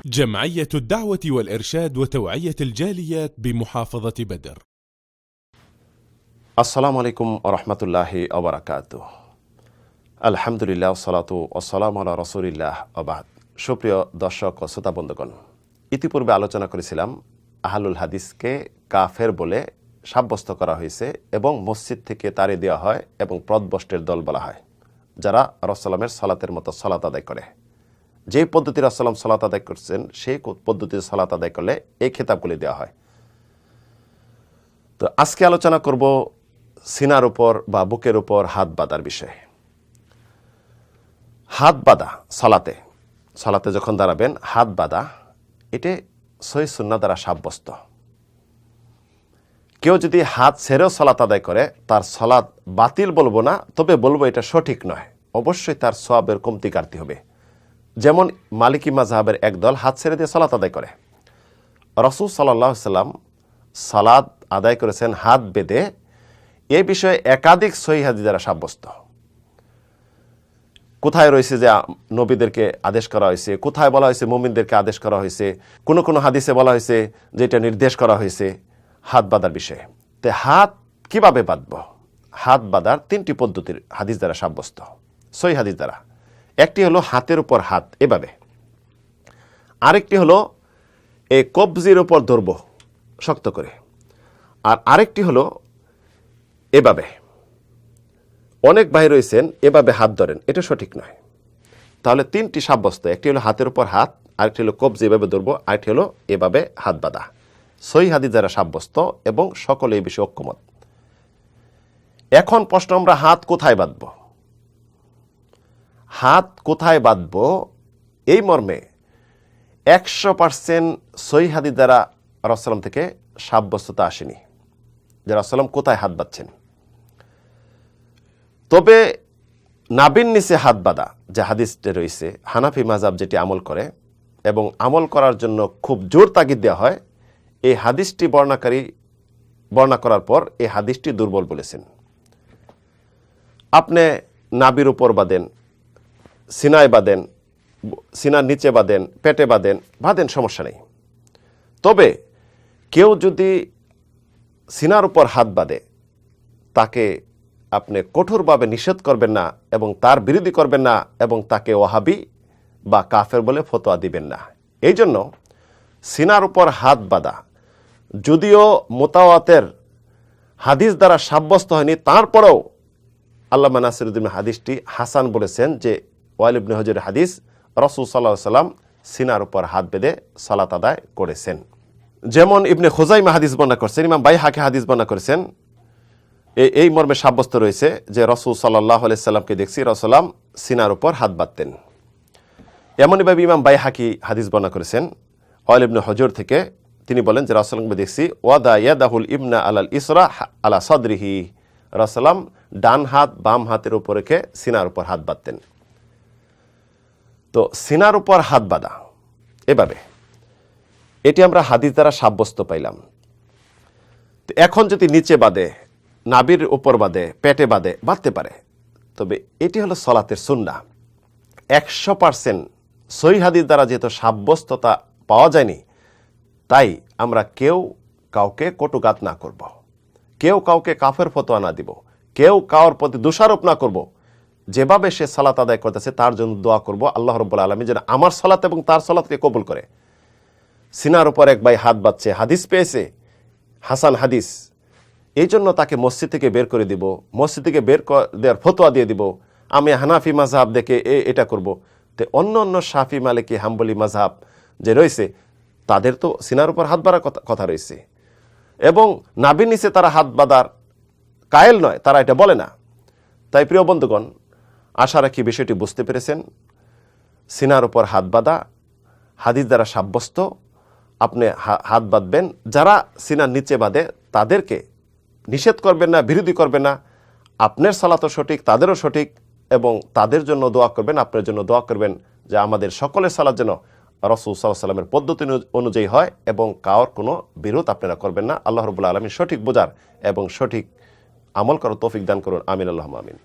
جمعية الدعوة والإرشاد وتوعية الجاليات بمحافظة بدر. আসসালামু আলাইকুম ওয়া রাহমাতুল্লাহি ওয়া বারাকাতুহু। আলহামদুলিল্লাহ ওয়াসসালাতু ওয়াসসালামু আলা রাসূলিল্লাহ ওয়া বা'দ। সুপ্রিয় দর্শক ও শ্রোতা বন্ধুগণ, ইতিপূর্বে আলোচনা করেছিলাম আহলুল হাদিসকে কাফের বলে সাব্যস্ত করা হয়েছে এবং মসজিদ থেকে তাড়িয়ে দেওয়া হয় এবং পথভ্রষ্টের দল বলা হয়, যারা রাসূলের সালাতের মতো সালাত আদায় করে। যে পদ্ধতি রাসূল সালাত আদায় করছেন সেই পদ্ধতিতে সালাত আদায় করলে এই খেতাবগুলি দেওয়া হয়। তো আজকে আলোচনা করব সিনার উপর বা বুকের উপর হাত বাঁধার বিষয়ে। হাত বাঁধা সালাতে যখন দাঁড়াবেন হাত বাঁধা, এটি সহিহ সুন্নাহ দ্বারা সাব্যস্ত। কেউ যদি হাত ছেড়েও সালাত আদায় করে তার সালাত বাতিল বলবো না, তবে বলবো এটা সঠিক নয়। অবশ্যই তার সওয়াবের কমতি কাটতে হবে। যেমন মালিকি মাযহাবের একদল হাত ছেড়ে দিয়ে সালাত আদায় করে। রাসূল সাল্লাল্লাহু আলাইহি সাল্লাম সালাত আদায় করেছেন হাত বেঁধে। এই বিষয়ে একাধিক সহিহ হাদিস দ্বারা সাব্যস্ত। কোথায় রয়েছে যে নবীদেরকে আদেশ করা হয়েছে, কোথায় বলা হয়েছে মুমিনদেরকে আদেশ করা হয়েছে, কোন হাদিসে বলা হয়েছে যে এটা নির্দেশ করা হয়েছে হাত বাঁধার বিষয়ে। তে হাত কিভাবে বাঁধব? হাত বাঁধার তিনটি পদ্ধতির হাদিস দ্বারা সাব্যস্ত, সহিহ হাদিস দ্বারা। একটি হলো হাতের উপর হাত এভাবে, আরেকটি হলো এই কবজির উপর ধরব শক্ত করে, আর আরেকটি হলো এভাবে। অনেক ভাই রয়েছেন এভাবে হাত ধরেন, এটা সঠিক নয়। তাহলে তিনটি সাব্যস্ত, একটি হলো হাতের উপর হাত, আরেকটি হলো কবজি এভাবে ধরবো, আরেকটি হলো এভাবে হাত বাঁধা। সহিহ হাদিস দ্বারা সাব্যস্ত এবং সকলে এই বিষয়ে ঐক্যমত। এখন প্রশ্ন, আমরা হাত কোথায় বাঁধব? হাত কোথায় বাঁধব এই মর্মে 100% সহিহ হাদিস দ্বারা রাসূল থেকে সাব্যস্ততা আসেনি যে রাসূল কোথায় হাত বাঁধছেন। তবে নাভির নিচে হাত বাঁধা যে হাদিসটি রয়েছে, হানাফি মাযহাব যেটি আমল করে এবং আমল করার জন্য খুব জোর তাগিদ দেওয়া হয়, এই হাদিসটি বর্ণনা করার পর এই হাদিসটি দুর্বল বলেছেন। আপনি নাভির উপর বাঁধেন, সিনায় বাঁধেন, সিনার নিচে বাঁধেন, পেটে বাঁধেন, সমস্যা নেই। তবে কেউ যদি সিনার উপর হাত বাঁধে তাকে আপনি কঠোরভাবে নিষেধ করবেন না এবং তার বিরোধী করবেন না এবং তাকে ওয়াহাবি বা কাফের বলে ফতোয়া দিবেন না। এই জন্য সিনার উপর হাত বাঁধা যদিও মুতাওয়াতের হাদিস দ্বারা সাব্যস্ত হয়নি, তারপরেও আল্লামা নাসিরুদ্দিন হাদিসটি হাসান বলেছেন যে ওয়াইল ইবনে হুজরের হাদিস, রাসূল সাল্লাল্লাহু আলাইহি ওয়াসাল্লাম সিনার উপর হাত বেঁধে সালাত আদায় করেছেন। যেমন ইবনে খুজাইমা হাদিস বর্ণনা করছেন, ইমাম বাইহাকি হাদিস বর্ণনা করেছেন, এই মর্মে সাব্যস্ত রয়েছে যে রাসূল সাল্লাল্লাহু আলাইহি সাল্লামকে দেখছি রাসূল সিনার উপর হাত বাঁধতেন। এমনইভাবে ইমাম বাইহাকি হাদিস বর্ণনা করেছেন ওয়াইল ইবনে হুজর থেকে, তিনি বলেন যে রাসূলকে দেখছি ওয়াদা ইয়াদাহুল ইবনা আলাল ইসরা আলা সাদরিহি, রাসূল ডান হাত বাম হাতের উপর রেখে সিনার উপর হাত বাঁধতেন। তো সিনার উপর হাত বাঁধা এভাবে, এটি আমরা হাদিস দ্বারা সাব্যস্ত পাইলাম। তো এখন যদি নিচে বাঁধে, নাভির উপর বাঁধে, পেটে বাঁধতে পারে, তবে এটি হলো সালাতের সুন্নাহ। 100% সহিহ হাদিস দ্বারা যেহেতু সাব্যস্ততা পাওয়া যায়নি, তাই আমরা কেউ কাউকে কটুঘাত না করব, কেউ কাউকে কাফের ফতোয়া না দিব, কেউ কাউর প্রতি দোষারোপ না করব। যেভাবে সে সালাত আদায় করতেছে তার জন্য দোয়া করব আল্লাহ রাব্বুল আলামিন যেন আমার সালাত এবং তার সালাতকে কবুল করে। সিনার উপর এক ভাই হাত বাঁধছে, হাদিস পেয়েছে, হাসান হাদিস, এই জন্য তাকে মসজিদ থেকে বের করে দিব, মসজিদ থেকে বের দেওয়ার ফতোয়া দিয়ে দিব, আমি হানাফি মাযহাব দেখে এটা করব। তো অন্য শাফি মালিকি হাম্বলি মাযহাব যে রয়েছে তাদের তো সিনার উপর হাত বাঁধার কথা রয়েছে এবং নাভির নিচে তারা হাত বাঁধার কায়েল নয়, তারা এটা বলে না। তাই প্রিয় বন্ধুগণ, আশা রাখি বিষয়টি বুঝতে পেরেছেন। সিনার উপর হাত বাঁধা হাদিস দ্বারা সাব্যস্ত, আপনি হাত বাঁধবেন। যারা সিনার নিচে বাঁধে তাদেরকে নিষেধ করবেন না, বিরোধী করবেন না। আপনার সালাতও সঠিক, তাদেরও সঠিক, এবং তাদের জন্য দোয়া করবেন, আপনার জন্য দোয়া করবেন যে আমাদের সকলের সালাত যেন রাসূল সাল্লাল্লাহু আলাইহি ওয়াসাল্লামের পদ্ধতি অনুযায়ী হয় এবং কারোর কোনো বিরোধ আপনারা করবেন না। আল্লাহ রাব্বুল আলামিন সঠিক বোঝার এবং সঠিক আমল করার তৌফিক দান করুন। আমিন, আল্লাহুম্মা আমিন।